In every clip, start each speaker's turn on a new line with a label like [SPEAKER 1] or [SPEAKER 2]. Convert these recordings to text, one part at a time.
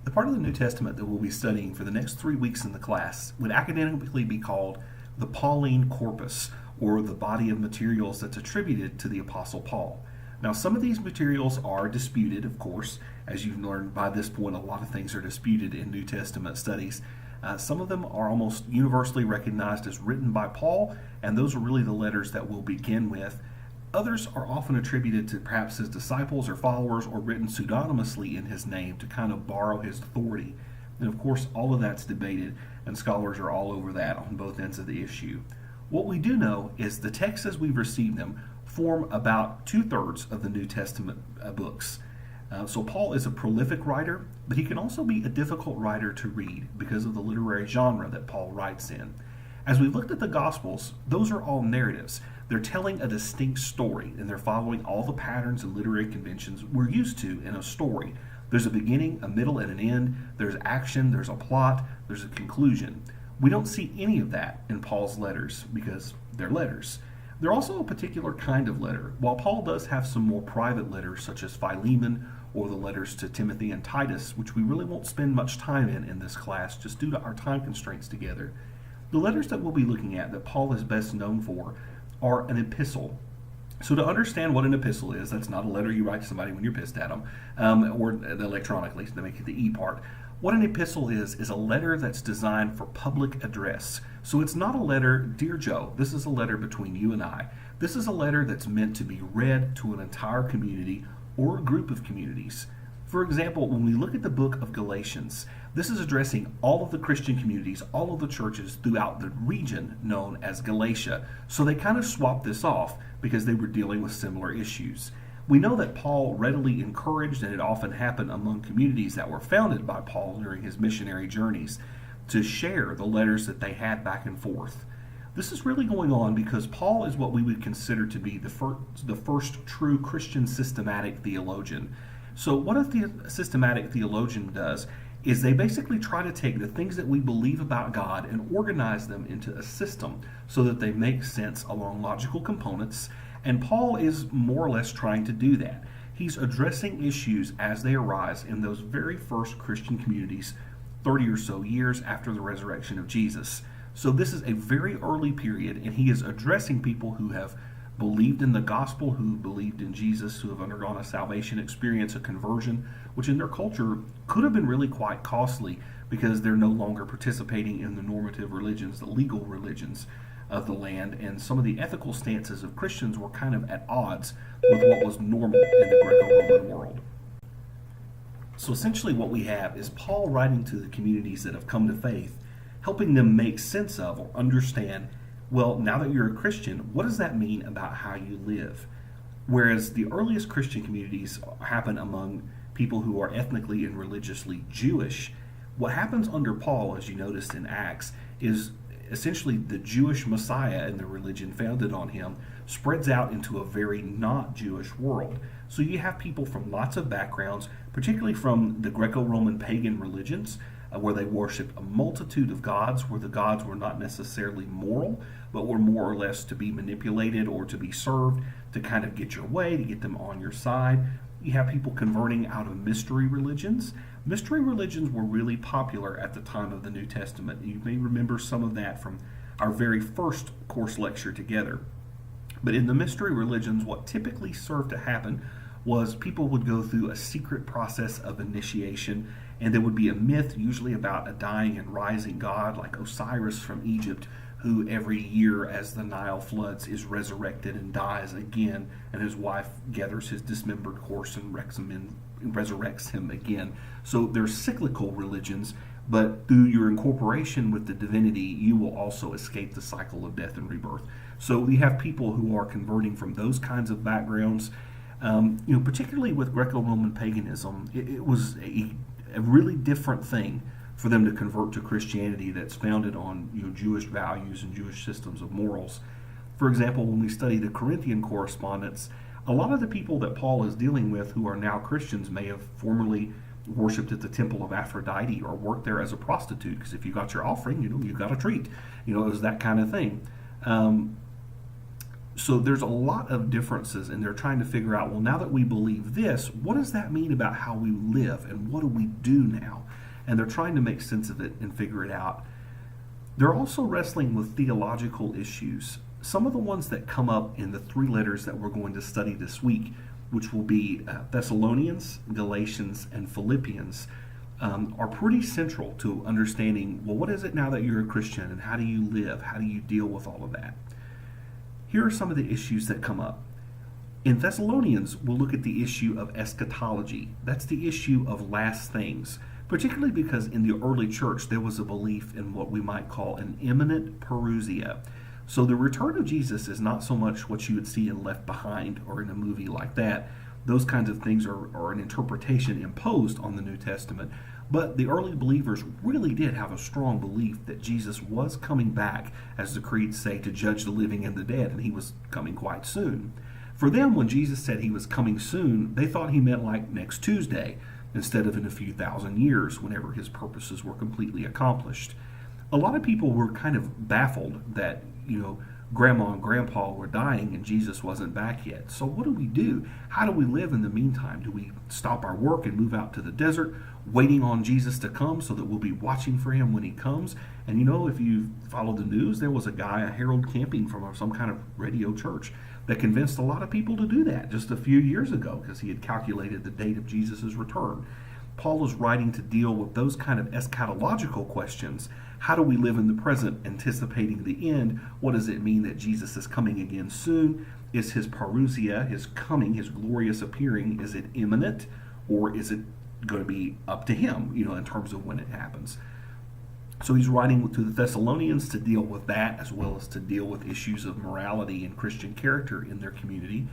[SPEAKER 1] The part of the New Testament that we'll be studying for the next 3 weeks in the class would academically be called the Pauline corpus, or the body of materials that's attributed to the Apostle Paul. Now, some of these materials are disputed, of course. As you've learned by this point, a lot of things are disputed in New Testament studies. Some of them are almost universally recognized as written by Paul, and those are really the letters that we'll begin with. Others are often attributed to perhaps his disciples or followers, or written pseudonymously in his name to kind of borrow his authority. And of course, all of that's debated, and scholars are all over that on both ends of the issue. What we do know is the texts as we've received them form about 2/3 of the New Testament books. So Paul is a prolific writer, but he can also be a difficult writer to read because of the literary genre that Paul writes in. As we looked at the Gospels, those are all narratives. They're telling a distinct story, and they're following all the patterns and literary conventions we're used to in a story. There's a beginning, a middle, and an end. There's action, there's a plot, there's a conclusion. We don't see any of that in Paul's letters because they're letters. They're also a particular kind of letter. While Paul does have some more private letters, such as Philemon or the letters to Timothy and Titus, which we really won't spend much time in this class just due to our time constraints together, the letters that we'll be looking at that Paul is best known for are an epistle. So to understand what an epistle is, that's not a letter you write to somebody when you're pissed at them, or electronically, to make it the E part. What an epistle is a letter that's designed for public address. So it's not a letter, Dear Joe, this is a letter between you and I. This is a letter that's meant to be read to an entire community or a group of communities. For example, when we look at the book of Galatians, this is addressing all of the Christian communities, all of the churches throughout the region known as Galatia. So they kind of swapped this off because they were dealing with similar issues. We know that Paul readily encouraged, and it often happened among communities that were founded by Paul during his missionary journeys, to share the letters that they had back and forth. This is really going on because Paul is what we would consider to be the first true Christian systematic theologian. So what a systematic theologian does is they basically try to take the things that we believe about God and organize them into a system so that they make sense along logical components. And Paul is more or less trying to do that. He's addressing issues as they arise in those very first Christian communities 30 or so years after the resurrection of Jesus. So this is a very early period, and he is addressing people who have believed in the gospel, who believed in Jesus, who have undergone a salvation experience, a conversion, which in their culture could have been really quite costly because they're no longer participating in the normative religions, the legal religions of the land, and some of the ethical stances of Christians were kind of at odds with what was normal in the Greco-Roman world. So essentially what we have is Paul writing to the communities that have come to faith, helping them make sense of or understand, well, now that you're a Christian, what does that mean about how you live? Whereas the earliest Christian communities happen among people who are ethnically and religiously Jewish, what happens under Paul, as you noticed in Acts, is essentially the Jewish Messiah and the religion founded on him spreads out into a very not Jewish world. So you have people from lots of backgrounds, particularly from the Greco-Roman pagan religions, where they worshiped a multitude of gods, where the gods were not necessarily moral, but were more or less to be manipulated or to be served to kind of get your way, to get them on your side. You have people converting out of mystery religions. Mystery religions were really popular at the time of the New Testament. You may remember some of that from our very first course lecture together. But in the mystery religions, what typically served to happen was people would go through a secret process of initiation, and there would be a myth, usually about a dying and rising god like Osiris from Egypt, who every year as the Nile floods is resurrected and dies again, and his wife gathers his dismembered corpse and resurrects him again. So there's cyclical religions, but through your incorporation with the divinity, you will also escape the cycle of death and rebirth. So we have people who are converting from those kinds of backgrounds. Particularly with Greco-Roman paganism, it was a really different thing for them to convert to Christianity that's founded on Jewish values and Jewish systems of morals. For example, when we study the Corinthian correspondence, a lot of the people that Paul is dealing with who are now Christians may have formerly worshipped at the temple of Aphrodite or worked there as a prostitute, because if you got your offering, you got a treat. It was that kind of thing. So there's a lot of differences, and they're trying to figure out, well, now that we believe this, what does that mean about how we live, and what do we do now? And they're trying to make sense of it and figure it out. They're also wrestling with theological issues. Some of the ones that come up in the three letters that we're going to study this week, which will be Thessalonians, Galatians, and Philippians, are pretty central to understanding, well, what is it now that you're a Christian, and how do you live? How do you deal with all of that? Here are some of the issues that come up. In Thessalonians, we'll look at the issue of eschatology. That's the issue of last things, particularly because in the early church there was a belief in what we might call an imminent parousia. So the return of Jesus is not so much what you would see in Left Behind or in a movie like that. Those kinds of things are an interpretation imposed on the New Testament. But the early believers really did have a strong belief that Jesus was coming back, as the creeds say, to judge the living and the dead, and he was coming quite soon. For them, when Jesus said he was coming soon, they thought he meant like next Tuesday, instead of in a few thousand years, whenever his purposes were completely accomplished. A lot of people were kind of baffled that, Grandma and Grandpa were dying and Jesus wasn't back yet. So what do we do? How do we live in the meantime? Do we stop our work and move out to the desert, waiting on Jesus to come so that we'll be watching for him when he comes? And if you follow the news, there was a guy, a Harold Camping from some kind of radio church, that convinced a lot of people to do that just a few years ago because he had calculated the date of Jesus' return. Paul is writing to deal with those kind of eschatological questions. How do we live in the present, anticipating the end? What does it mean that Jesus is coming again soon? Is his parousia, his coming, his glorious appearing, is it imminent, or is it going to be up to him, in terms of when it happens? So he's writing to the Thessalonians to deal with that, as well as to deal with issues of morality and Christian character in their community.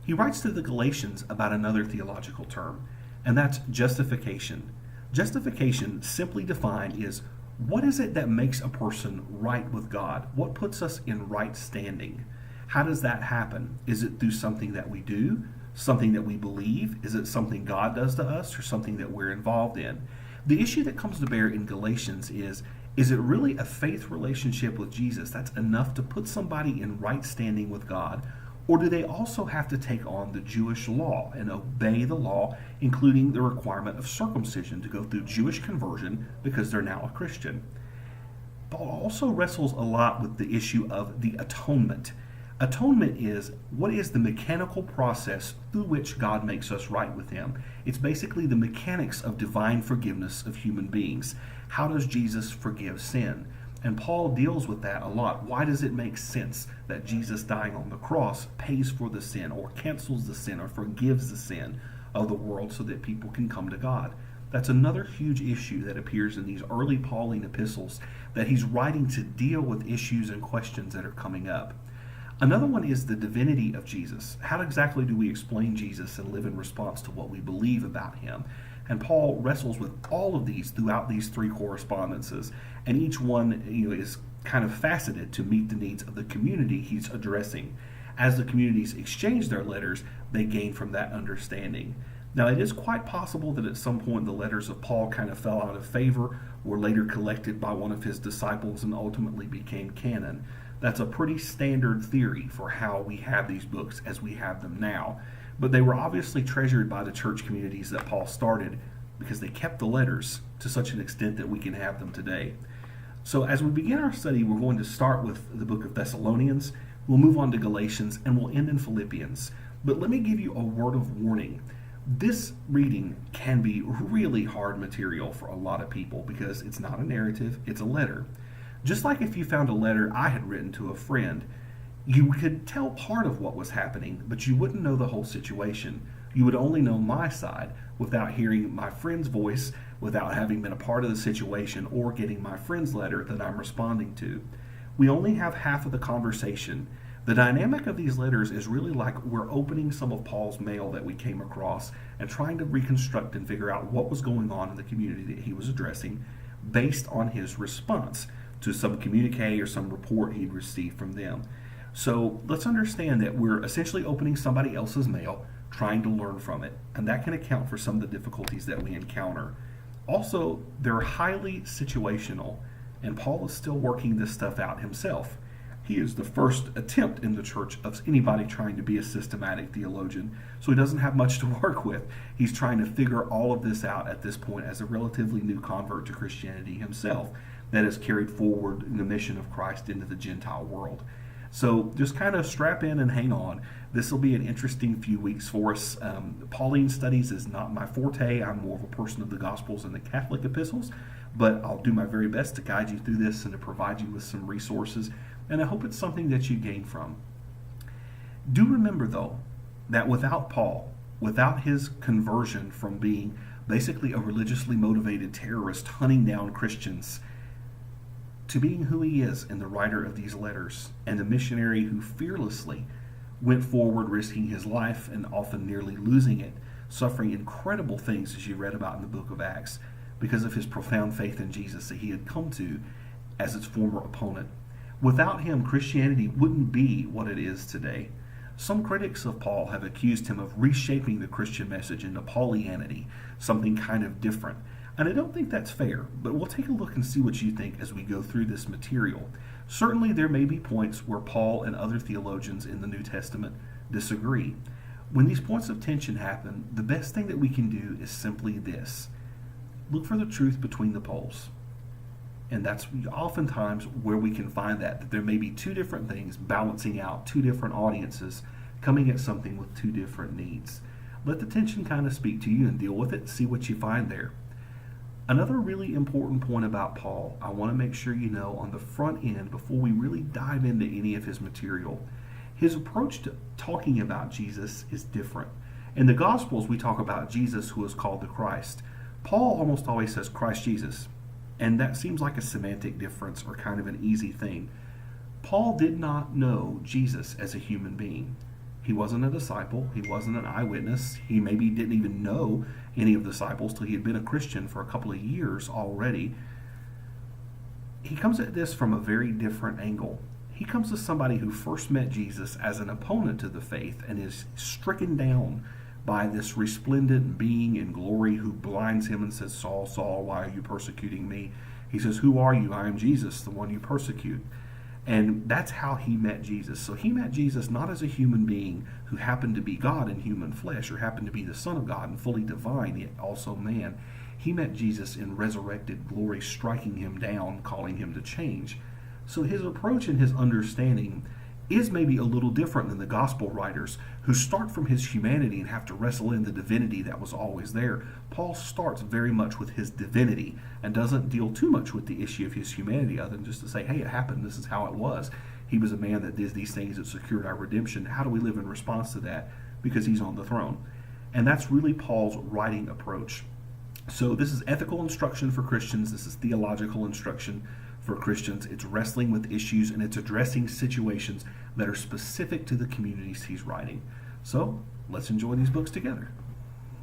[SPEAKER 1] He writes to the Galatians about another theological term, and that's justification. Justification, simply defined, is what is it that makes a person right with God? What puts us in right standing? How does that happen? Is it through something that we do, something that we believe? Is it something God does to us, or something that we're involved in? The issue that comes to bear in Galatians is it really a faith relationship with Jesus that's enough to put somebody in right standing with God? Or do they also have to take on the Jewish law and obey the law, including the requirement of circumcision to go through Jewish conversion because they're now a Christian? Paul also wrestles a lot with the issue of the atonement. Atonement is what is the mechanical process through which God makes us right with him. It's basically the mechanics of divine forgiveness of human beings. How does Jesus forgive sin? And Paul deals with that a lot. Why does it make sense that Jesus dying on the cross pays for the sin, or cancels the sin, or forgives the sin of the world so that people can come to God? That's another huge issue that appears in these early Pauline epistles that he's writing to deal with issues and questions that are coming up. Another one is the divinity of Jesus. How exactly do we explain Jesus and live in response to what we believe about him? And Paul wrestles with all of these throughout these three correspondences, and each one is kind of faceted to meet the needs of the community he's addressing. As the communities exchange their letters, they gain from that understanding. Now, it is quite possible that at some point the letters of Paul kind of fell out of favor, were later collected by one of his disciples, and ultimately became canon. That's a pretty standard theory for how we have these books as we have them now. But they were obviously treasured by the church communities that Paul started, because they kept the letters to such an extent that we can have them today. So as we begin our study, we're going to start with the book of Thessalonians, we'll move on to Galatians, and we'll end in Philippians. But let me give you a word of warning. This reading can be really hard material for a lot of people because it's not a narrative, it's a letter. Just like if you found a letter I had written to a friend, you could tell part of what was happening, but you wouldn't know the whole situation. You would only know my side without hearing my friend's voice, without having been a part of the situation or getting my friend's letter that I'm responding to. We only have half of the conversation. The dynamic of these letters is really like we're opening some of Paul's mail that we came across and trying to reconstruct and figure out what was going on in the community that he was addressing based on his response to some communique or some report he'd received from them. So let's understand that we're essentially opening somebody else's mail, trying to learn from it, and that can account for some of the difficulties that we encounter. Also, they're highly situational, and Paul is still working this stuff out himself. He is the first attempt in the church of anybody trying to be a systematic theologian, so he doesn't have much to work with. He's trying to figure all of this out at this point as a relatively new convert to Christianity himself that has carried forward the mission of Christ into the Gentile world. So just kind of strap in and hang on. This will be an interesting few weeks for us. Pauline studies is not my forte. I'm more of a person of the Gospels and the Catholic epistles, but I'll do my very best to guide you through this and to provide you with some resources, and I hope it's something that you gain from. Do remember, though, that without Paul, without his conversion from being basically a religiously motivated terrorist hunting down Christians to being who he is in the writer of these letters and the missionary who fearlessly went forward risking his life and often nearly losing it, suffering incredible things as you read about in the book of Acts because of his profound faith in Jesus that he had come to as its former opponent. Without him, Christianity wouldn't be what it is today. Some critics of Paul have accused him of reshaping the Christian message into Paulianity, something kind of different. And I don't think that's fair, but we'll take a look and see what you think as we go through this material. Certainly there may be points where Paul and other theologians in the New Testament disagree. When these points of tension happen, the best thing that we can do is simply this: look for the truth between the poles. And that's oftentimes where we can find that there may be two different things balancing out two different audiences coming at something with two different needs. Let the tension kind of speak to you and deal with it, see what you find there. Another really important point about Paul, I want to make sure you know on the front end before we really dive into any of his material, his approach to talking about Jesus is different. In the Gospels, we talk about Jesus who is called the Christ. Paul almost always says Christ Jesus, and that seems like a semantic difference or kind of an easy thing. Paul did not know Jesus as a human being. He wasn't a disciple. He wasn't an eyewitness. He maybe didn't even know any of the disciples till he had been a Christian for a couple of years already. He comes at this from a very different angle. He comes as somebody who first met Jesus as an opponent to the faith and is stricken down by this resplendent being in glory who blinds him and says, Saul, Saul, why are you persecuting me? He says, who are you? I am Jesus, the one you persecute. And that's how he met Jesus. So he met Jesus not as a human being who happened to be God in human flesh or happened to be the Son of God and fully divine, yet also man. He met Jesus in resurrected glory, striking him down, calling him to change. So his approach and his understanding is maybe a little different than the gospel writers who start from his humanity and have to wrestle in the divinity that was always there. Paul starts very much with his divinity and doesn't deal too much with the issue of his humanity other than just to say, hey, it happened, this is how it was. He was a man that did these things that secured our redemption. How do we live in response to that? Because he's on the throne. And that's really Paul's writing approach. So this is ethical instruction for Christians. This is theological instruction for Christians. It's wrestling with issues and it's addressing situations that are specific to the communities he's writing. So let's enjoy these books together.